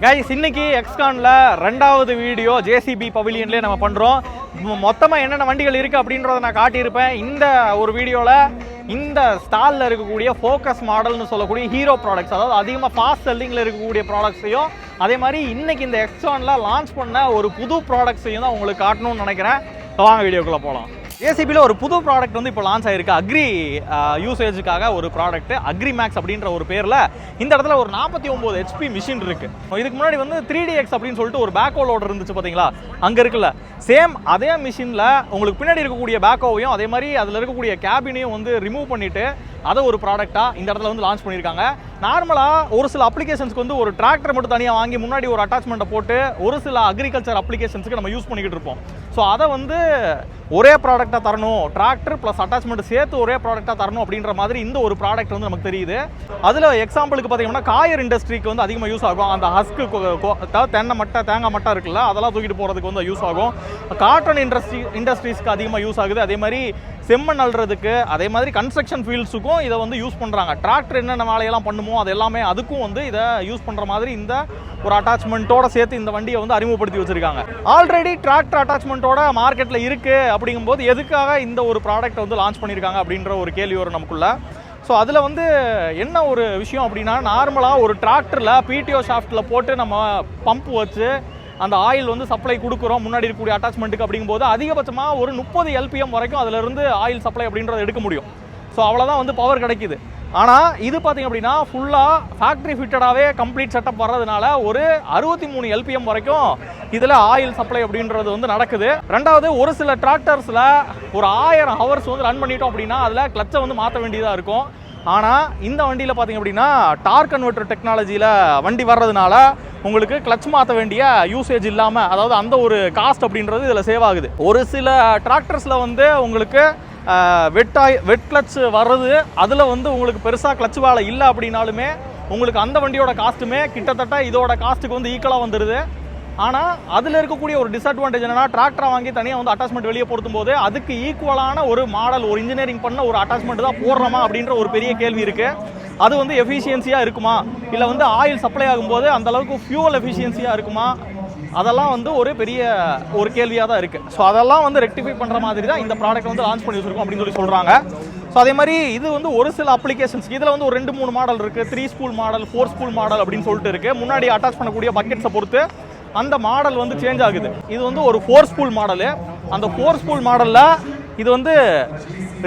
Guys இன்னைக்கு எக்ஸ்கான்ல ரெண்டாவது video JCB பவிலியன்லயே நம்ம பண்றோம். மொத்தமா என்னென்ன வண்டிகள் இருக்கு அப்படின்றத நான் காட்டியிருப்பேன். இந்த ஒரு வீடியோல இந்த ஸ்டால்ல இருக்கக்கூடிய ஃபோக்கஸ் மாடல்னு சொல்லக்கூடிய ஹீரோ ப்ராடக்ட்ஸ், அதாவது அதிகமாக ஃபாஸ்ட் செல்லிங்ல இருக்கக்கூடிய ப்ராடக்ட்ஸையும் அதே மாதிரி இன்னைக்கு இந்த எக்ஸ்கான்ல லான்ச் பண்ண ஒரு புது ப்ராடக்ட்ஸையும் தான் உங்களுக்கு காட்டணும்னு நினைக்கிறேன். வாங்க வீடியோக்குள்ள போகலாம். ஜேசிபியில் ஒரு புது ப்ராடக்ட் வந்து இப்போ லான்ச் ஆகிருக்கு. அக்ரி யூசேஜுக்காக ஒரு ப்ராடக்ட் அக்ரி மேக்ஸ் அப்படின்ற ஒரு பேரில் இந்த இடத்துல ஒரு 49 HP மிஷின் இருக்குது. இதுக்கு முன்னாடி வந்து 3DX அப்படின்னு சொல்லிட்டு ஒரு பேக்கோ லோடர் இருந்துச்சு பார்த்தீங்களா, அங்கே இருக்குல்ல, சேம் அதே மிஷினில் உங்களுக்கு பின்னாடி இருக்கக்கூடிய பேக்கோவையும் அதே மாதிரி அதில் இருக்கக்கூடிய கேபினையும் வந்து ரிமூவ் பண்ணிவிட்டு அதை ஒரு ப்ராடக்டாக இந்த இடத்துல வந்து லான்ச் பண்ணியிருக்காங்க. நார்மலாக ஒரு சில அப்ளிகேஷன்ஸ்க்கு வந்து ஒரு டிராக்டர் மட்டும் தனியாக வாங்கி முன்னாடி ஒரு அட்டாச்மெண்ட்டை போட்டு ஒரு சில அக்ரிகல்ச்சர் அப்ளிகேஷன்ஸுக்கு நம்ம யூஸ் பண்ணிக்கிட்டு இருப்போம். ஸோ அதை வந்து ஒரே ப்ராடக்டாக தரணும், டிராக்டர் ப்ளஸ் அட்டாச்மெண்ட் சேர்த்து ஒரே ப்ராடக்டாக தரணும் அப்படின்ற மாதிரி இந்த ஒரு ப்ராடக்ட் வந்து நமக்கு தெரியுது. அதில் எக்ஸாம்பிளுக்கு பார்த்தீங்கன்னா காயர் இண்டஸ்ட்ரிக்கு வந்து அதிகமாக யூஸ் ஆகும். அந்த ஹஸ்க்கு தேங்காய் மட்டை இருக்குல்ல, அதெல்லாம் தூக்கிட்டு போகிறதுக்கு வந்து யூஸ் ஆகும். காட்டன் இண்டஸ்ட்ரீஸ்க்கு அதிகமாக யூஸ் ஆகுது. அதே மாதிரி செம்மண் அள்ளுறதுக்கு, அதே மாதிரி கன்ஸ்ட்ரக்ஷன் ஃபீல்ட்ஸுக்கும் இதை வந்து யூஸ் பண்ணுறாங்க. டிராக்டர் என்னென்ன வேலையெல்லாம் பண்ணுமோ அது எல்லாமே அதுக்கும் வந்து இதை யூஸ் பண்ணுற மாதிரி இந்த ஒரு அட்டாச்மெண்ட்டோட சேர்த்து இந்த வண்டியை வந்து அறிமுகப்படுத்தி வச்சிருக்காங்க. ஆல்ரெடி டிராக்டர் அட்டாச்மெண்ட்டோட மார்க்கெட்டில் இருக்குது அப்படிங்கும்போது எதுக்காக இந்த ஒரு ப்ராடக்ட் வந்து லான்ச் பண்ணியிருக்காங்க அப்படின்ற ஒரு கேள்வி வரும் நமக்குள்ள. ஸோ அதில் வந்து என்ன ஒரு விஷயம் அப்படின்னா, நார்மலாக ஒரு டிராக்டரில் பிடிஓ ஷாஃப்ட்டில் போட்டு நம்ம பம்ப் வச்சு அந்த ஆயில் வந்து சப்ளை கொடுக்குறோம் முன்னாடி இருக்கக்கூடிய அட்டாச்மெண்ட்டுக்கு. அப்படிங்கும்போது அதிகபட்சமாக ஒரு 30 LPM வரைக்கும் அதிலிருந்து ஆயில் சப்ளை அப்படின்றத எடுக்க முடியும். ஸோ அவ்வளோதான் வந்து பவர் கிடைக்குது. ஆனால் இது பார்த்திங்க அப்படின்னா ஃபுல்லாக ஃபேக்ட்ரி ஃபிட்டடாகவே கம்ப்ளீட் செட்டப் வர்றதுனால ஒரு 63 LPM வரைக்கும் இதில் ஆயில் சப்ளை அப்படின்றது வந்து நடக்குது. ரெண்டாவது, ஒரு சில டிராக்டர்ஸில் ஒரு 1000 ஹவர்ஸ் வந்து ரன் பண்ணிட்டோம் அப்படின்னா அதில் கிளச்சை வந்து மாற்ற வேண்டியதாக இருக்கும். ஆனால் இந்த வண்டியில் பார்த்திங்க அப்படின்னா டார்க் கன்வெர்ட்டர் டெக்னாலஜியில் வண்டி வர்றதுனால உங்களுக்கு கிளச் மாற்ற வேண்டிய யூசேஜ் இல்லாமல், அதாவது அந்த ஒரு காஸ்ட் அப்படின்றது இதில் சேவ் ஆகுது. ஒரு சில டிராக்டர்ஸில் வந்து உங்களுக்கு வெட் கிளச் வர்றது, அதில் வந்து உங்களுக்கு பெருசாக கிளச் வேலை இல்லை அப்படின்னாலுமே உங்களுக்கு அந்த வண்டியோட காஸ்ட்டுமே கிட்டத்தட்ட இதோட காஸ்ட்டுக்கு வந்து ஈக்குவலாக வந்துடுது. ஆனால் அதில் இருக்கக்கூடிய ஒரு டிஸ்அட்வான்டேஜ் என்னன்னா, டிராக்டரை வாங்கி தனியாக வந்து அட்டாச்மெண்ட் வெளியே பொருத்தும் போது அதுக்கு ஈக்குவலான ஒரு மாடல், ஒரு இன்ஜினியரிங் பண்ண ஒரு அட்டாச்மெண்ட் தான் போடுறோமா அப்படின்ற ஒரு பெரிய கேள்வி இருக்குது. அது வந்து எஃபிஷியன்சியாக இருக்குமா, இல்லை வந்து ஆயில் சப்ளை ஆகும்போது அந்த அளவுக்கு ஃபியூவல் எஃபிஷியன்சியாக இருக்குமா, அதெல்லாம் வந்து ஒரு பெரிய ஒரு கேள்வியாக தான் இருக்குது. ஸோ அதெல்லாம் வந்து ரெக்டிஃபை பண்ணுற மாதிரி தான் இந்த ப்ராடக்ட் வந்து லான்ச் பண்ணி வச்சிருக்கோம் அப்படின்னு சொல்லி சொல்கிறாங்க. ஸோ அதே மாதிரி இது வந்து ஒரு சில அப்ளிகேஷன்ஸ் இதில் வந்து ஒரு 2-3 மாடல் இருக்குது. 3 ஸ்பூல் மாடல், 4 ஸ்பூல் மாடல் அப்படின்னு சொல்லிட்டு இருக்குது. முன்னாடி அட்டாச் பண்ணக்கூடிய பக்கெட்ஸை பொறுத்து அந்த மாடல் வந்து சேஞ்ச் ஆகுது. இது வந்து ஒரு 4 ஸ்பூல் மாடலு. அந்த 4 ஸ்பூல் மாடலில் இது வந்து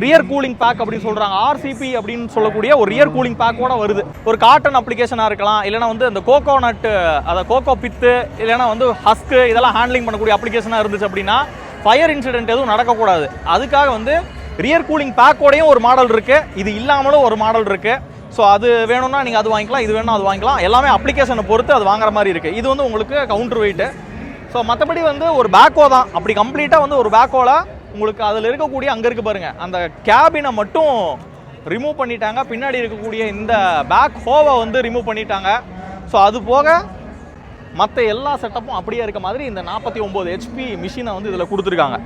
ரியர் கூலிங் பேக் அப்படின்னு சொல்கிறாங்க. ஆர்சிபி அப்படின்னு சொல்லக்கூடிய ஒரு ரியர் கூலிங் பேக்கோட வருது. ஒரு காட்டன் அப்ளிகேஷனாக இருக்கலாம், இல்லைனா வந்து அந்த கோகோ நட்டு, அதை கோகோ பித்து, இல்லைனா வந்து ஹஸ்க்கு, இதெல்லாம் ஹேண்ட்லிங் பண்ணக்கூடிய அப்ளிகேஷனாக இருந்துச்சு அப்படின்னா ஃபயர் இன்சிடென்ட் எதுவும் நடக்கக்கூடாது. அதுக்காக வந்து ரியர் கூலிங் பேக்கோடையும் ஒரு மாடல் இருக்குது, இது இல்லாமலும் ஒரு மாடல் இருக்குது. ஸோ அது வேணும்னா நீங்கள் அது வாங்கிக்கலாம், இது வேணும்னா அது வாங்கிக்கலாம். எல்லாமே அப்ளிகேஷனை பொறுத்து அது வாங்குற மாதிரி இருக்குது. இது வந்து உங்களுக்கு கவுண்டர் வெயிட்டு. ஸோ மற்றபடி வந்து ஒரு பேக்கோ தான். அப்படி கம்ப்ளீட்டாக வந்து ஒரு பேக்கோவில் உங்களுக்கு அதில் இருக்கக்கூடிய அங்கே இருக்குது பாருங்கள், அந்த கேபினை மட்டும் ரிமூவ் பண்ணிட்டாங்க. பின்னாடி இருக்கக்கூடிய இந்த பேக் ஹோவை வந்து ரிமூவ் பண்ணிட்டாங்க. ஸோ அது போக மற்ற எல்லா செட்டப்பும் அப்படியே இருக்க மாதிரி இந்த 49 HP மிஷினை வந்து இதில் கொடுத்துருக்காங்க.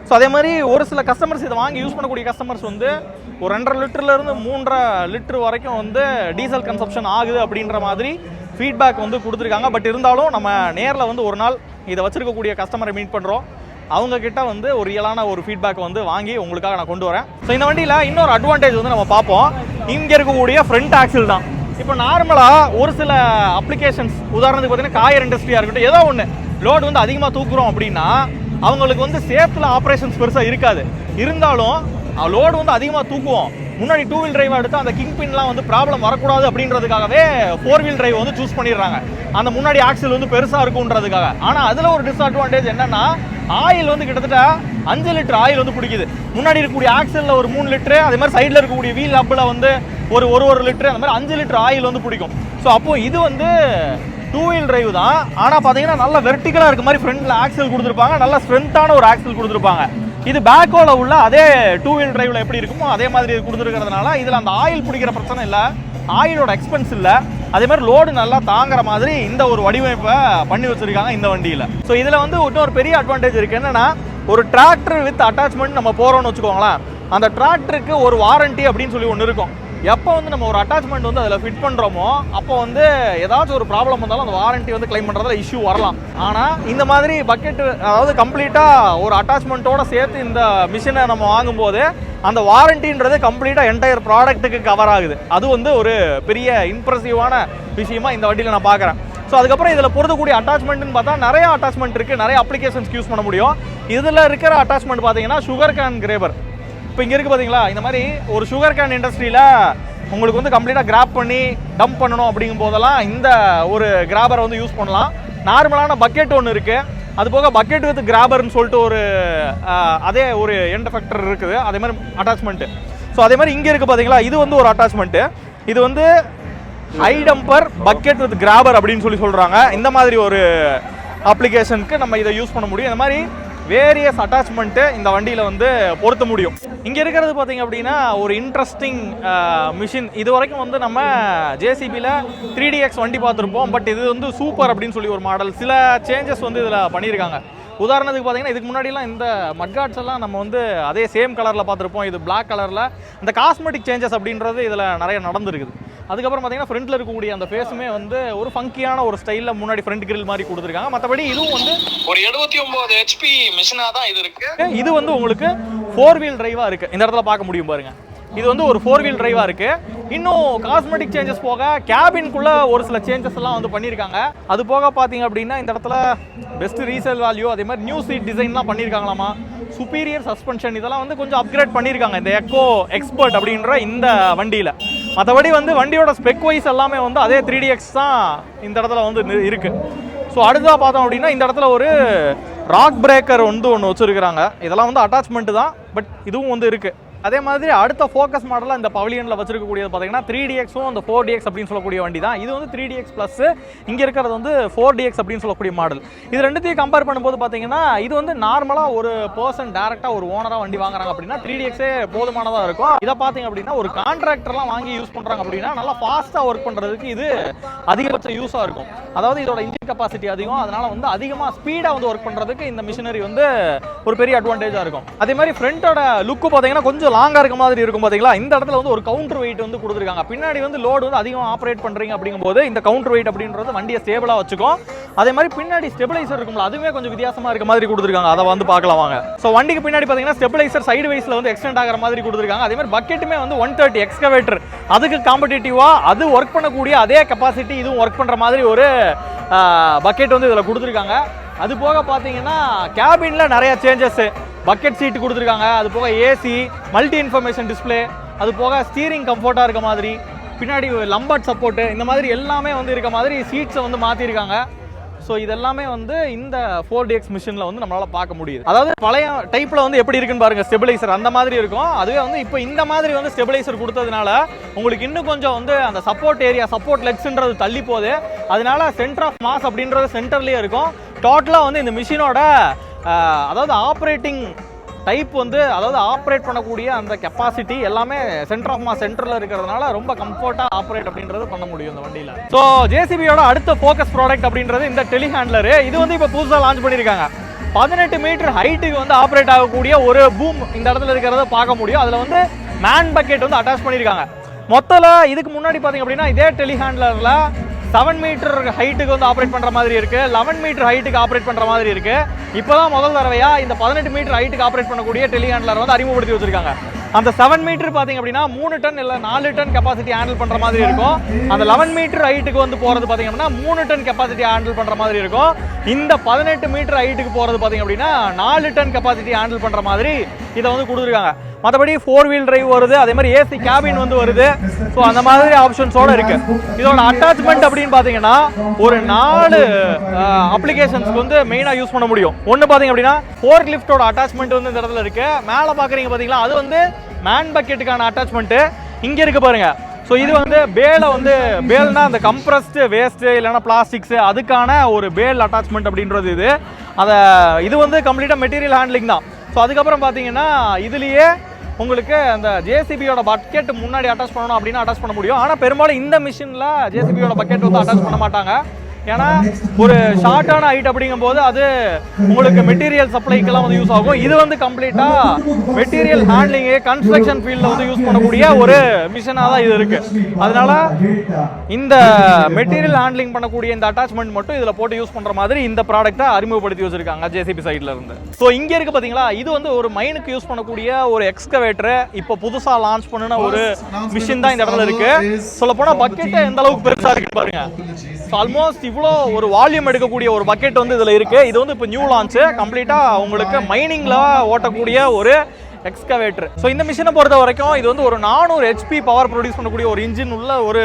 ஸோ அதே மாதிரி ஒரு சில கஸ்டமர்ஸ் இதை வாங்கி யூஸ் பண்ணக்கூடிய கஸ்டமர்ஸ் வந்து ஒரு 2.5 லிட்டர்லேருந்து 3.5 லிட்டர் வரைக்கும் வந்து டீசல் கன்சப்ஷன் ஆகுது அப்படின்ற மாதிரி ஃபீட்பேக் வந்து கொடுத்துருக்காங்க. பட் இருந்தாலும் நம்ம நேரில் வந்து ஒரு நாள் இதை வச்சுருக்கக்கூடிய கஸ்டமரை மீட் பண்ணுறோம். அவங்கக்கிட்ட வந்து ஒரு ரியலான ஒரு ஃபீட்பேக் வந்து வாங்கி உங்களுக்காக நான் கொண்டு வரேன். ஸோ இந்த வண்டியில் இன்னொரு அட்வான்டேஜ் வந்து நம்ம பார்ப்போம். இங்கே இருக்கக்கூடிய ஃப்ரண்ட் ஆக்சில் தான். இப்போ நார்மலாக ஒரு சில அப்ளிகேஷன்ஸ், உதாரணத்துக்கு பார்த்தீங்கன்னா காயர் இண்டஸ்ட்ரியாக இருக்கட்டும், ஏதோ ஒன்று லோடு வந்து அதிகமாக தூக்குறோம் அப்படின்னா அவங்களுக்கு வந்து சேஃப்டில் ஆப்ரேஷன்ஸ் பெருசாக இருக்காது. இருந்தாலும் லோடு வந்து அதிகமாக தூக்குவோம், முன்னாடி 2 வீல் டிரைவ் எடுத்து அந்த கிங் பின்லாம் வந்து ப்ராப்ளம் வரக்கூடாது அப்படின்றதுக்காகவே 4 வீல் டிரைவ் வந்து சூஸ் பண்ணிடுறாங்க. அந்த முன்னாடி ஆக்சில் வந்து பெருசாக இருக்குன்றதுக்காக. ஆனால் அதில் ஒரு டிஸ்அட்வான்டேஜ் என்னன்னா, ஆயில் வந்து கிட்டத்தட்ட 5 லிட்டர் ஆயில் வந்து பிடிக்குது. முன்னாடி இருக்கக்கூடிய ஆக்சிலில் ஒரு 3 லிட்டரு, அதே மாதிரி சைடில் இருக்கக்கூடிய வீல் ஹப்பில் வந்து ஒரு லிட்டரு, அந்த மாதிரி 5 லிட்டர் ஆயில் வந்து பிடிக்கும். ஸோ அப்போது இது வந்து 2 வீல் டிரைவ் தான். ஆனால் பார்த்தீங்கன்னா நல்ல வெர்டிகலாக இருக்க மாதிரி ஃப்ரண்டில் ஆக்சில் கொடுத்துருப்பாங்க, நல்ல ஸ்ட்ரென்த்தான ஒரு ஆக்சில் கொடுத்துருப்பாங்க. இது பேக்கோவில் உள்ள அதே 2 வீல் டிரைவில் எப்படி இருக்குமோ அதே மாதிரி கொடுத்துருக்கிறதுனால இதில் அந்த ஆயில் பிடிக்கிற பிரச்சனை இல்லை, ஆயிலோட எக்ஸ்பென்ஸ் இல்லை. அதே மாதிரி லோடு நல்லா தாங்குற மாதிரி இந்த ஒரு வடிவமைப்பை பண்ணி வச்சுருக்காங்க இந்த வண்டியில். ஸோ இதில் வந்து இன்னொரு பெரிய அட்வான்டேஜ் இருக்குது. என்னென்னா, ஒரு டிராக்டர் வித் அட்டாச்மெண்ட் நம்ம போகிறோம்னு வச்சுக்கோங்களேன், அந்த டிராக்டருக்கு ஒரு வாரண்ட்டி அப்படின்னு சொல்லி ஒன்று இருக்கும். எப்போ வந்து நம்ம ஒரு அட்டாச்மெண்ட் வந்து அதில் ஃபிட் பண்ணுறோமோ அப்போ வந்து ஏதாச்சும் ஒரு ப்ராப்ளம் வந்தாலும் அந்த வாரண்ட்டி வந்து கிளைம் பண்ணுறதுல இஷ்யூ வரலாம். ஆனால் இந்த மாதிரி பக்கெட்டு அதாவது கம்ப்ளீட்டாக ஒரு அட்டாச்மெண்ட்டோடு சேர்த்து இந்த மிஷினை நம்ம வாங்கும்போது அந்த வாரண்டின்றது கம்ப்ளீட்டாக என்டையர் ப்ராடக்ட்டுக்கு கவர் ஆகுது. அது வந்து ஒரு பெரிய இம்ப்ரெசிவான விஷயமா இந்த வண்டியில் நான் பார்க்குறேன். ஸோ அதுக்கப்புறம் இதில் பொருத்தக்கூடிய அட்டாச்மெண்ட்னு பார்த்தா நிறைய அட்டாச்மெண்ட் இருக்குது, நிறைய அப்ளிகேஷன்ஸ்க்கு யூஸ் பண்ண முடியும். இதில் இருக்கிற அட்டாச்மெண்ட் பார்த்தீங்கன்னா சுகர் கேன் கிரேபர். இப்போ இங்கே இருக்குது பார்த்தீங்களா, இந்த மாதிரி ஒரு சுகர் கேன் இண்டஸ்ட்ரியில் உங்களுக்கு வந்து கம்ப்ளீட்டாக கிராப் பண்ணி டம்ப் பண்ணணும் அப்படிங்கும் போதெல்லாம் இந்த ஒரு கிராபரை வந்து யூஸ் பண்ணலாம். நார்மலான பக்கெட் ஒன்று இருக்குது, அது போக பக்கெட் வித் கிராபர்னு சொல்லிட்டு ஒரு அதே ஒரு எண்ட் எஃபெக்டர் இருக்குது, அதே மாதிரி அட்டாச்மெண்ட்டு. ஸோ அதே மாதிரி இங்கே இருக்குது பார்த்தீங்களா, இது வந்து ஒரு அட்டாச்மெண்ட்டு. இது வந்து high dumper bucket with grabber அப்படின்னு சொல்கிறாங்க. இந்த மாதிரி ஒரு அப்ளிகேஷனுக்கு நம்ம இதை யூஸ் பண்ண முடியும். இந்த மாதிரி வேரியஸ் அட்டாச்மெண்ட்டு இந்த வண்டியில் வந்து பொருத்த முடியும். இங்கே இருக்கிறது பார்த்தீங்க அப்படின்னா ஒரு இன்ட்ரெஸ்டிங் மிஷின். இது வரைக்கும் வந்து நம்ம ஜேசிபியில் 3DX வண்டி பார்த்துருப்போம். பட் இது வந்து சூப்பர் அப்படின்னு சொல்லி ஒரு மாடல். சில சேஞ்சஸ் வந்து இதில் பண்ணியிருக்காங்க. உதாரணத்துக்கு பார்த்தீங்கன்னா இதுக்கு முன்னாடிலாம் இந்த மட்கார்ட்ஸ் எல்லாம் நம்ம வந்து அதே சேம் கலரில் பார்த்துருப்போம். இது பிளாக் கலரில். இந்த காஸ்மெட்டிக் சேஞ்சஸ் அப்படின்றது இதில் நிறைய நடந்துருக்குது. அதுக்கப்புறம் பார்த்தீங்கன்னா ஃப்ரண்ட்டில் இருக்கக்கூடிய அந்த ஃபேஸுமே வந்து ஒரு ஃபங்கியான ஒரு ஸ்டைலில் முன்னாடி ஃப்ரண்ட் கிரில் மாதிரி கொடுத்துருக்காங்க. மற்றபடி இதுவும் வந்து ஒரு 79 HP மிஷினாக தான் இது இருக்குது. இது வந்து உங்களுக்கு 4 வீல் டிரைவாக இருக்குது. இந்த இடத்துல பார்க்க முடியும் பாருங்கள். இது வந்து ஒரு 4 வீல் டிரைவாக இருக்குது. இன்னும் காஸ்மெட்டிக் சேஞ்சஸ் போக கேபின்குள்ளே ஒரு சில சேஞ்சஸ் எல்லாம் வந்து பண்ணியிருக்காங்க. அது போக பார்த்தீங்க அப்படின்னா இந்த இடத்துல பெஸ்ட் ரீசேல் வேல்யூ, அதே மாதிரி நியூ சீட் டிசைன்லாம் பண்ணியிருக்காங்களாமா. சுப்பீரியர் சஸ்பென்ஷன் இதெல்லாம் வந்து கொஞ்சம் அப்கிரேட் பண்ணியிருக்காங்க இந்த எக்கோ எக்ஸ்பர்ட் அப்படின்ற இந்த வண்டியில். மற்றபடி வந்து வண்டியோட ஸ்பெக் வைஸ் எல்லாமே வந்து அதே 3DX தான் இந்த இடத்துல வந்து இருக்குது. ஸோ அடுத்ததாக பார்த்தோம் அப்படின்னா இந்த இடத்துல ஒரு ராக் பிரேக்கர் வந்து ஒன்று வச்சுருக்கிறாங்க. இதெல்லாம் வந்து அட்டாச்மெண்ட்டு தான், பட் இதுவும் வந்து இருக்குது. அதே மாதிரி அடுத்த ஃபோக்கஸ் மாடலாக இந்த பவிலியனில் வச்சிருக்கக்கூடியது பார்த்தீங்கன்னா 3DXும் அந்த 4DX அப்படின்னு சொல்லக்கூடிய வண்டி தான். இது வந்து 3DX ப்ளஸ், இங்கே இருக்கிறது வந்து 4DX அப்படின்னு சொல்லக்கூடிய மாடல். இது ரெண்டுத்தையும் கம்பேர் பண்ணும்போது பார்த்தீங்கன்னா இது வந்து நார்மலாக ஒரு பர்சன் டேரெக்டாக ஒரு ஓனராக வண்டி வாங்குறாங்க அப்படின்னா 3DXே போதுமானதாக இருக்கும். இதை பார்த்தீங்க அப்படின்னா ஒரு கான்ட்ராக்டர்லாம் வாங்கி யூஸ் பண்ணுறாங்க அப்படின்னா நல்லா ஃபாஸ்ட்டாக ஒர்க் பண்ணுறதுக்கு இது அதிகபட்ச யூஸாக இருக்கும். அதாவது இதோட இன்ஜின் கெப்பாசிட்டி அதிகம், அதனால வந்து அதிகமாக ஸ்பீடாக வந்து ஒர்க் பண்ணுறதுக்கு இந்த மிஷினரி வந்து ஒரு பெரிய அட்வான்டேஜாக இருக்கும். அதே மாதிரி ஃப்ரண்ட்டோட லுக்கு பார்த்தீங்கன்னா கொஞ்சம் லாங்கா இருக்க மாதிரி இருக்கும் பாத்தீங்களா. இந்த இடத்துல வந்து ஒரு கவுண்டர் வெயிட் வந்து கொடுத்துருக்காங்க. பின்னாடி வந்து லோடு வந்து அதிகமாக ஆப்ரேட் பண்றீங்க அப்படிங்கும்போது இந்த கவுண்டர் வெயிட் அப்படின்றது வண்டியை ஸ்டேபிளா வச்சுக்கும். அதே மாதிரி பின்னாடி ஸ்டெபிளைசர் இருக்கும்ல, அதுவே கொஞ்சம் வித்தியாசமா இருக்க மாதிரி கொடுத்துருக்காங்க. அதை வந்து பார்க்கலாம் வாங்க. ஸோ வண்டிக்கு பின்னாடி பார்த்தீங்கன்னா ஸ்டெபிளைசர் சைடு வைஸ்ல வந்து எக்ஸ்டெண்ட் ஆகிற மாதிரி கொடுத்துருக்காங்க. அதே மாதிரி பக்கெட்டுமே வந்து 130 எக்ஸ்கவேட்டர், அதுக்கு காம்படிட்டிவா அது ஒர்க் பண்ணக்கூடிய அதே கெப்பாசிட்டி இதுவும் ஒர்க் பண்ற மாதிரி ஒரு பக்கெட் வந்து இதில் கொடுத்துருக்காங்க. அது போக பார்த்தீங்கன்னா கேபின்ல நிறைய சேஞ்சஸ், பக்கெட் சீட்டு கொடுத்துருக்காங்க. அது போக ஏசி, மல்டி இன்ஃபர்மேஷன் டிஸ்பிளே, அது போக ஸ்டீரிங் கம்ஃபர்ட்டாக இருக்க மாதிரி, பின்னாடி லம்பட் சப்போர்ட்டு, இந்த மாதிரி எல்லாமே வந்து இருக்க மாதிரி சீட்ஸை வந்து மாற்றிருக்காங்க. ஸோ இதெல்லாமே வந்து இந்த 4DX மிஷினில் வந்து நம்மளால் பார்க்க முடியுது. அதாவது பழைய டைப்பில் வந்து எப்படி இருக்குன்னு பாருங்கள், ஸ்டெபிளைசர் அந்த மாதிரி இருக்கும். அதுவே வந்து இப்போ இந்த மாதிரி வந்து ஸ்டெபிளைசர் கொடுத்ததுனால உங்களுக்கு இன்னும் கொஞ்சம் வந்து அந்த சப்போர்ட் ஏரியா, சப்போர்ட் லெக்ஸ்ன்றது தள்ளி போகுது. அதனால சென்டர் ஆஃப் மாஸ் அப்படின்றது சென்டர்லேயே இருக்கும். டோட்டலாக வந்து இந்த மிஷினோட அதாவது ஆப்ரேட்டிங் டைப் வந்து, அதாவது ஆப்ரேட் பண்ணக்கூடிய அந்த கெப்பாசிட்டி எல்லாமே சென்டர் ஆஃப் மாஸ் சென்டரில் இருக்கிறதுனால ரொம்ப கம்ஃபர்ட்டாக ஆப்ரேட் அப்படின்றது பண்ண முடியும் இந்த வண்டியில். ஸோ ஜேசிபியோட அடுத்த ஃபோக்கஸ் ப்ராடக்ட் அப்படின்றது இந்த டெலிஹேண்ட்லரு. இது வந்து இப்போ புதுசாக லான்ச் பண்ணியிருக்காங்க. 18 மீட்டர் ஹைட்டுக்கு வந்து ஆப்ரேட் ஆகக்கூடிய ஒரு பூம் இந்த இடத்துல இருக்கிறத பார்க்க முடியும். அதில் வந்து மேன் பக்கெட் வந்து அட்டாச் பண்ணியிருக்காங்க. மொத்தத்தில் இதுக்கு முன்னாடி பார்த்தீங்க அப்படின்னா இதே டெலிஹேண்ட்லரில் 7 மீட்டர் ஹைட்டுக்கு வந்து ஆப்ரேட் பண்ணுற மாதிரி இருக்குது, 11 மீட்டர் ஹைட்டுக்கு ஆப்ரேட் பண்ணுற மாதிரி இருக்குது. இப்போ தான் முதல் தடவையாக இந்த 18 மீட்டர் ஹைட்டுக்கு ஆப்ரேட் பண்ணக்கூடிய டெலிஹேண்ட்லர் வந்து அறிமுகப்படுத்தி வச்சிருக்காங்க. அந்த 7 மீட்டர் பார்த்தீங்க அப்படின்னா 3 டன் இல்லை 4 டன் கெப்பாசிட்டி ஹேண்டில் பண்ணுற மாதிரி இருக்கும். அந்த 11 மீட்டர் ஹைட்டுக்கு வந்து போகிறது பார்த்தீங்க அப்படின்னா 3 டன் கெப்பாசிட்டி ஹேண்டில் பண்ணுற மாதிரி இருக்கும். இந்த 18 மீட்டர் ஹைட்டுக்கு போகிறது பார்த்தீங்க அப்படின்னா 4 டன் கெப்பாசிட்டி ஹேண்டில் பண்ணுற மாதிரி இதை வந்து கொடுத்துருக்காங்க. மற்றபடி 4 வீல் டிரைவ் வருது, அதே மாதிரி ஏசி கேபின் வந்து வருது. ஸோ அந்த மாதிரி ஆப்ஷன்ஸோட இருக்கு. இதோட அட்டாச்மெண்ட் அப்படின்னு பார்த்தீங்கன்னா ஒரு 4 அப்ளிகேஷன்ஸ்க்கு வந்து மெயினாக யூஸ் பண்ண முடியும். ஒன்று பார்த்தீங்க அப்படின்னா ஃபோர்க் லிஃப்டோட அட்டாச்மெண்ட் வந்து இந்த இடத்துல இருக்கு. மேலே பார்க்குறீங்க பார்த்தீங்களா, அது வந்து மேன் பக்கெட்டுக்கான அட்டாச்மெண்ட்டு இங்கே இருக்கு பாருங்க. ஸோ இது வந்து பேலை வந்து பேல்னா அந்த கம்ப்ரஸ்டு வேஸ்ட்டு இல்லைனா பிளாஸ்டிக்ஸு அதுக்கான ஒரு பேல் அட்டாச்மெண்ட் அப்படின்றது இது. இது வந்து கம்ப்ளீட்டாக மெட்டீரியல் ஹேண்ட்லிங் தான். ஸோ அதுக்கப்புறம் பார்த்தீங்கன்னா இதுலேயே உங்களுக்கு அந்த ஜேசிபியோட பக்கெட் முன்னாடி அட்டாச் பண்ணணும் அப்படின்னா அட்டாச் பண்ண முடியும். ஆனால் பெரும்பாலும் இந்த மிஷினில் ஜேசிபியோட பக்கெட் வந்து அட்டாச் பண்ண மாட்டாங்க. ஏன்னா ஒரு ஷார்ட்டான ஹைட் அப்படிங்கும்போது அது உங்களுக்கு மெட்டீரியல் சப்ளைக்கெல்லாம் வந்து யூஸ் ஆகும். இது வந்து கம்ப்ளீட்டாக மெட்டீரியல் ஹேண்ட்லிங்கு கன்ஸ்ட்ரக்ஷன் ஃபீல்டில் வந்து யூஸ் பண்ணக்கூடிய ஒரு மிஷினாக தான் இது இருக்குது. அதனால இந்த மெட்டீரியல் ஹேண்ட்லிங் பண்ணக்கூடிய இந்த அட்டாச்மெண்ட் மட்டும் இதில் போட்டு யூஸ் பண்ணுற மாதிரி இந்த ப்ராடக்ட்டை அறிமுகப்படுத்தி வச்சிருக்காங்க ஜேசிபி சைடில் இருந்து. ஸோ இங்கே இருக்குது பார்த்தீங்களா, இது வந்து ஒரு மைனுக்கு யூஸ் பண்ணக்கூடிய ஒரு எக்ஸ்கவேட்டர். இப்போ புதுசாக லான்ச் பண்ணின ஒரு மிஷின் தான் இந்த இடத்துல இருக்குது. சொல்ல போனால் பக்கெட்டு எந்த அளவுக்கு பெருசாக இருக்குது பாருங்க. ஆல்மோஸ்ட் இவ்வளோ ஒரு வால்யூம் எடுக்கக்கூடிய ஒரு பக்கெட் வந்து இதில் இருக்குது. இது வந்து இப்போ நியூ லான்ச்சு, கம்ப்ளீட்டாக உங்களுக்கு மைனிங்கில் ஓட்டக்கூடிய ஒரு எக்ஸ்கவேட்டர். ஸோ இந்த மிஷினை பொறுத்த வரைக்கும் இது வந்து ஒரு 400 HP பவர் ப்ரொடியூஸ் பண்ணக்கூடிய ஒரு இன்ஜின் உள்ள ஒரு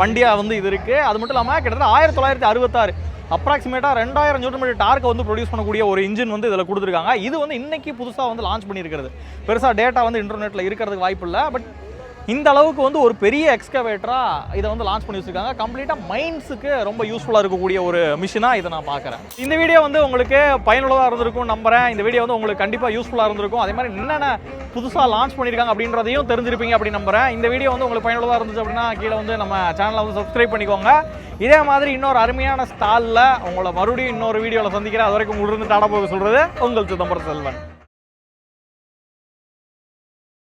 வண்டியாக வந்து இது இருக்குது. அது மட்டும் இல்லாமல் கிட்டத்தட்ட 1966 அப்ராக்சிமேட்டாக 2000 நியூட்டன் டார்க்கை வந்து ப்ரொடியூஸ் பண்ணக்கூடிய ஒரு இன்ஜின் வந்து இதில் கொடுத்துருக்காங்க. இது வந்து இன்னைக்கு புதுசாக வந்து லான்ச் பண்ணியிருக்கிறது. பெருசாக டேட்டா வந்து இன்டர்நெட்டில் இருக்கிறதுக்கு வாய்ப்பு இல்லை. பட் இந்த அளவுக்கு வந்து ஒரு பெரிய எக்ஸ்கவேட்டராக இதை வந்து லான்ச் பண்ணி வச்சுருக்காங்க. கம்ப்ளீட்டாக மைன்ஸுக்கு ரொம்ப யூஸ்ஃபுல்லாக இருக்கக்கூடிய ஒரு மிஷினாக இதை நான் பார்க்குறேன். இந்த வீடியோ வந்து உங்களுக்கு பயனுள்ளதாக இருந்திருக்கும் நம்புறேன். இந்த வீடியோ வந்து உங்களுக்கு கண்டிப்பாக யூஸ்ஃபுல்லாக இருந்திருக்கும். அதே மாதிரி என்னென்ன புதுசாக லான்ச் பண்ணியிருக்காங்க அப்படின்றதையும் தெரிஞ்சிருப்பீங்க அப்படின்னு நம்புறேன். இந்த வீடியோ வந்து உங்களுக்கு பயனுள்ளதாக இருந்துச்சு அப்படின்னா கீழே வந்து நம்ம சேனலை வந்து சப்ஸ்கிரைப் பண்ணிக்கோங்க. இதே மாதிரி இன்னொரு அருமையான ஸ்டாலில் உங்களை மறுபடியும் இன்னொரு வீடியோவில் சந்திக்கிறேன். அது வரைக்கும் உங்களுக்கு டாடா போக சொல்கிறது உங்கள் சிதம்பரம் செல்வன்.